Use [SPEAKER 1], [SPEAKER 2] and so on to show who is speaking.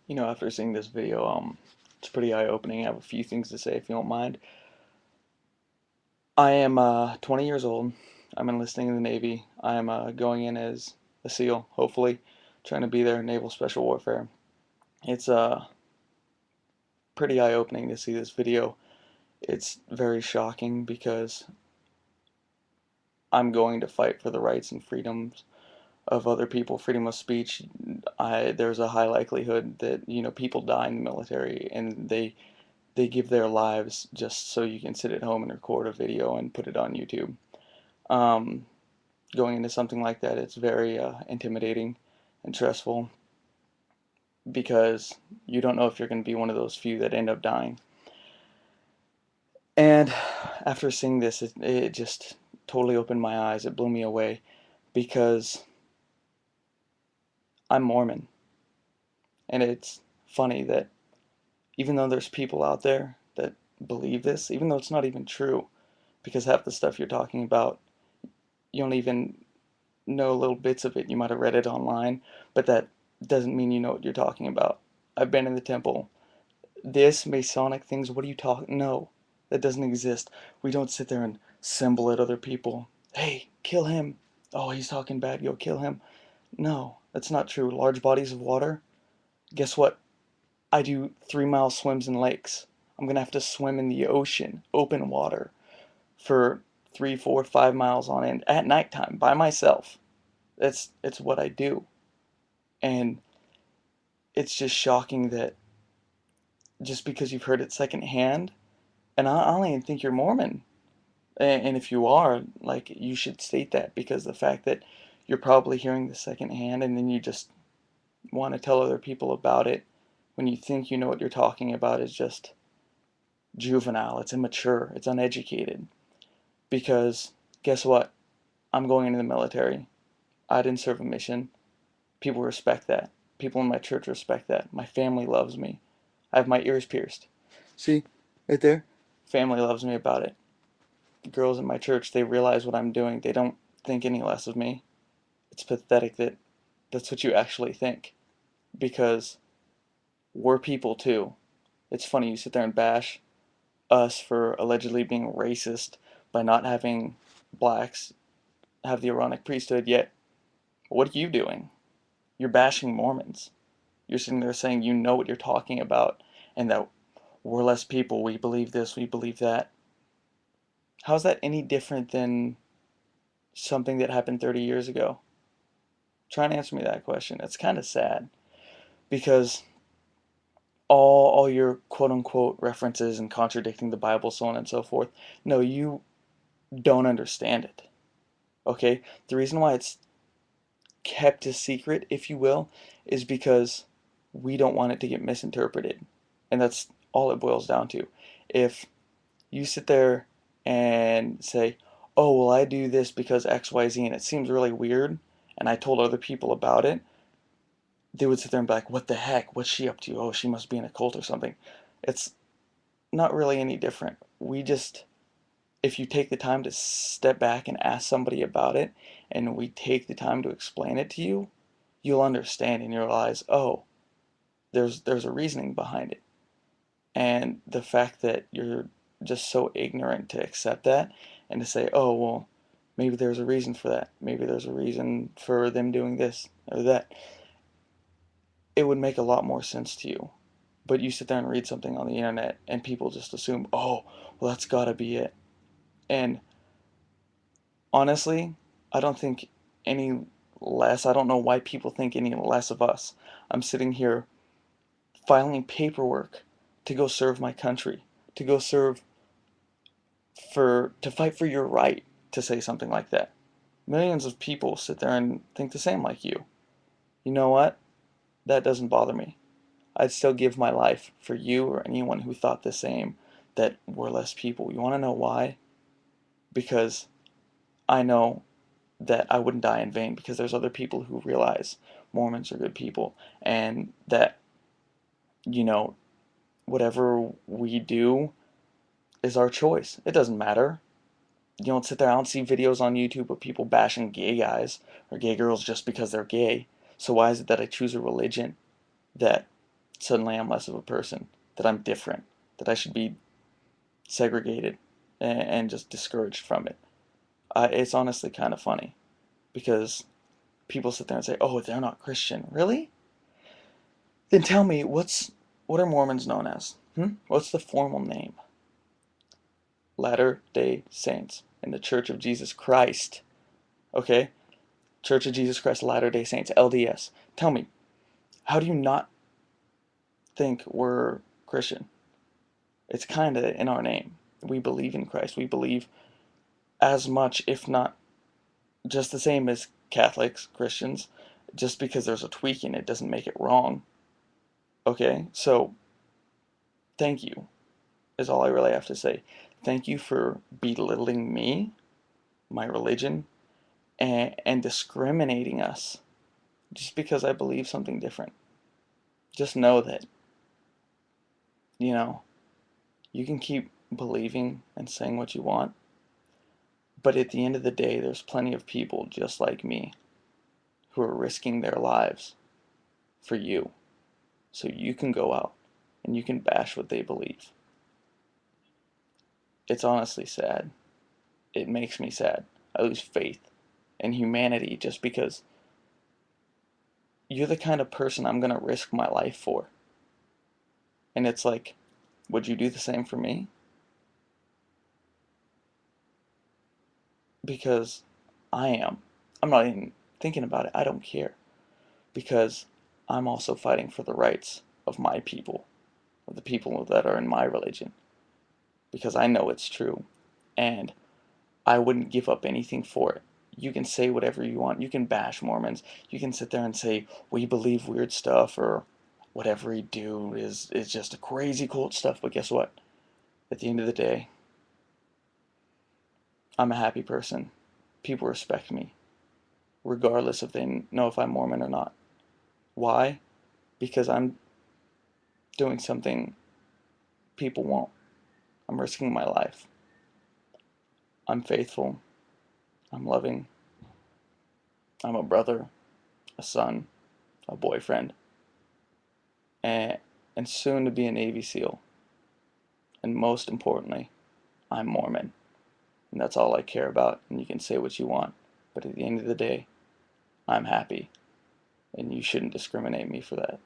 [SPEAKER 1] After seeing this video, it's pretty eye-opening. I have a few things to say if you don't mind. I am 20 years old. I'm enlisting in the Navy. I am going in as a SEAL, hopefully, trying to be there in Naval Special Warfare. It's pretty eye-opening to see this video. It's very shocking because I'm going to fight for the rights and freedoms of other people, freedom of speech. There's a high likelihood that people die in the military and they give their lives just so you can sit at home and record a video and put it on YouTube. Um, Going into something like that, it's very intimidating and stressful because you don't know if you're going to be one of those few that end up dying. And after seeing this, it just totally opened my eyes. It blew me away because I'm Mormon. And it's funny that even though there's people out there that believe this, even though it's not even true, because half the stuff you're talking about, you don't even know little bits of it. You might have read it online, but that doesn't mean you know what you're talking about. I've been in the temple. This Masonic things, what are you talking? No, that doesn't exist. We don't sit there and symbol at other people. Hey, kill him. Oh, he's talking bad. Go kill him. No, that's not true. Large bodies of water. Guess what? I do 3 mile swims in lakes. I'm gonna have to swim in the ocean, open water, for 3, 4, 5 miles on end at nighttime by myself. It's what I do. And it's just shocking that just because you've heard it secondhand, and I don't even think you're Mormon. And if you are, like, you should state that, because the fact that you're probably hearing this secondhand and then you just want to tell other people about it when you think you know what you're talking about is just juvenile. It's immature. It's uneducated. Because guess what? I'm going into the military. I didn't serve a mission. People respect that. People in my church respect that. My family loves me. I have my ears pierced. See, right there? Family loves me about it. The girls in my church, they realize what I'm doing. They don't think any less of me. It's pathetic that that's what you actually think. Because we're people too. It's funny, you sit there and bash us for allegedly being racist by not having blacks have the Aaronic priesthood, yet what are you doing? You're bashing Mormons. You're sitting there saying you know what you're talking about and that we're less people, we believe this, we believe that. How's that any different than something that happened 30 years ago? Try and answer me that question. It's kind of sad because all your quote unquote references and contradicting the Bible, so on and so forth. No, you don't understand it. Okay? The reason why it's kept a secret, if you will, is because we don't want it to get misinterpreted. And that's all it boils down to. If you sit there and say, oh, well, I do this because XYZ and it seems really weird, and I told other people about it, they would sit there and be like, what the heck? What's she up to? Oh, she must be in a cult or something. It's not really any different. If you take the time to step back and ask somebody about it, and we take the time to explain it to you, you'll understand and you'll realize, oh, there's a reasoning behind it. And the fact that you're just so ignorant to accept that and to say, oh, well, maybe there's a reason for that. Maybe there's a reason for them doing this or that. It would make a lot more sense to you. But you sit there and read something on the internet and people just assume, oh, well, that's gotta be it. And honestly, I don't think any less. I don't know why people think any less of us. I'm sitting here filing paperwork to go serve my country, to go serve to fight for your right to say something like that. Millions of people sit there and think the same like you. You know what? That doesn't bother me. I'd still give my life for you or anyone who thought the same, that we're less people. You want to know why? Because I know that I wouldn't die in vain, because there's other people who realize Mormons are good people and that, you know, whatever we do is our choice. It doesn't matter. You don't sit there. I don't see videos on YouTube of people bashing gay guys or gay girls just because they're gay. So why is it that I choose a religion that suddenly I'm less of a person, that I'm different, that I should be segregated and just discouraged from it. It's honestly kind of funny because people sit there and say, "Oh, they're not Christian." Really? Then tell me, what are Mormons known as? What's the formal name? Latter-day Saints in the Church of Jesus Christ. Okay? Church of Jesus Christ Latter-day Saints, LDS. Tell me, how do you not think we're Christian? It's kind of in our name. We believe in Christ. We believe as much, if not just the same as Catholics, Christians. Just because there's a tweak in it doesn't make it wrong. Okay? So, thank you, is all I really have to say. Thank you for belittling me, my religion, and discriminating us just because I believe something different. Just know that, you know, you can keep believing and saying what you want, but at the end of the day, there's plenty of people just like me who are risking their lives for you. So you can go out and you can bash what they believe. It's honestly sad. It makes me sad. I lose faith in humanity just because you're the kind of person I'm going to risk my life for. And it's like, would you do the same for me? Because I am. I'm not even thinking about it. I don't care. Because I'm also fighting for the rights of my people, of the people that are in my religion. Because I know it's true. And I wouldn't give up anything for it. You can say whatever you want. You can bash Mormons. You can sit there and say, we believe weird stuff, or whatever we do is just a crazy cult stuff. But guess what? At the end of the day, I'm a happy person. People respect me, regardless if they know if I'm Mormon or not. Why? Because I'm doing something people won't. I'm risking my life. I'm faithful. I'm loving. I'm a brother, a son, a boyfriend, and, and soon to be a Navy SEAL. And most importantly, I'm Mormon. And that's all I care about. And you can say what you want. But at the end of the day, I'm happy. And you shouldn't discriminate me for that.